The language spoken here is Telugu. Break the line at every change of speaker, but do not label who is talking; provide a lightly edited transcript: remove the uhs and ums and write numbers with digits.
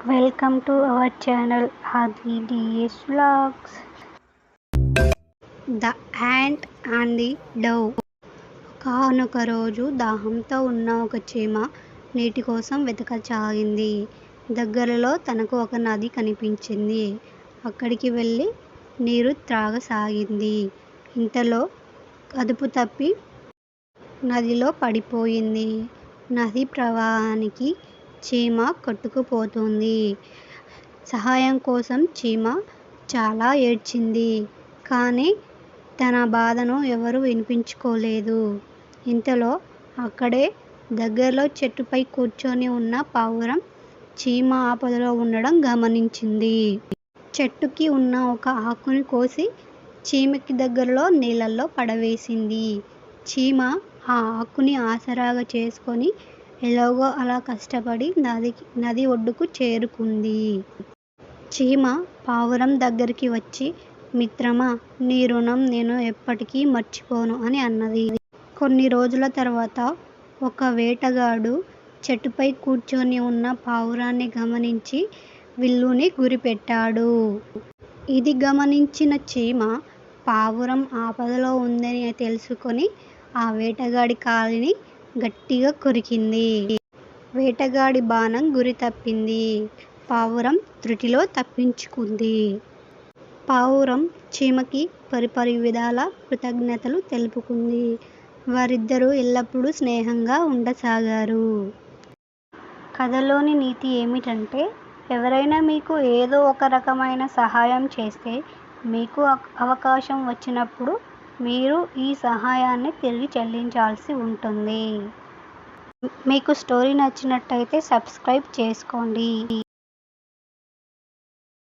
Welcome to our channel Aadi DS vlogs. The ant and the dove. ఒకానొక రోజు దాహంతో ఉన్న ఒక చీమ నీటి కోసం వెతకసాగింది. దగ్గరలో తనకు ఒక నది కనిపించింది. అక్కడికి వెళ్ళి నీరు త్రాగసాగింది. ఇంతలో అదుపు తప్పి నదిలో పడిపోయింది. నదీ ప్రవాహానికి చీమ కొట్టుకుపోతోంది. సహాయం కోసం చీమ చాలా ఏడ్చింది. కానీ తన బాధను ఎవరూ వినిపించుకోలేదు. ఇంతలో అక్కడే దగ్గరలో చెట్టుపై కూర్చొని ఉన్న పావురం చీమ ఆపదలో ఉండడం గమనించింది. చెట్టుకి ఉన్న ఒక ఆకుని కోసి చీమకి దగ్గరలో నీళ్ళల్లో పడవేసింది. చీమ ఆ ఆకుని ఆసరాగా చేసుకొని ఎలాగో అలా కష్టపడి నది ఒడ్డుకు చేరుకుంది. చీమ పావురం దగ్గరికి వచ్చి, మిత్రమా, నీ రుణం నేను ఎప్పటికీ మర్చిపోను అని అన్నది. కొన్ని రోజుల తర్వాత ఒక వేటగాడు చెట్టుపై కూర్చొని ఉన్న పావురాన్ని గమనించి విల్లుని గురిపెట్టాడు. ఇది గమనించిన చీమ పావురం ఆపదలో ఉందని తెలుసుకొని ఆ వేటగాడి కాలిని గట్టిగా కొరికింది. వేటగాడి బాణం గురి తప్పింది. పావురం త్రుటిలో తప్పించుకుంది. పావురం చీమకి పరిపరి విధాల కృతజ్ఞతలు తెలుపుకుంది. వారిద్దరూ ఎల్లప్పుడూ స్నేహంగా ఉండసాగారు. కథలోని నీతి ఏమిటంటే, ఎవరైనా మీకు ఏదో ఒక రకమైన సహాయం చేస్తే మీకు అవకాశం వచ్చినప్పుడు మీరు ఈ సహాయాన్ని తిరిగి చెల్లించాల్సి ఉంటుంది. మీకు స్టోరీ నచ్చినట్టయితే సబ్స్క్రైబ్ చేసుకోండి.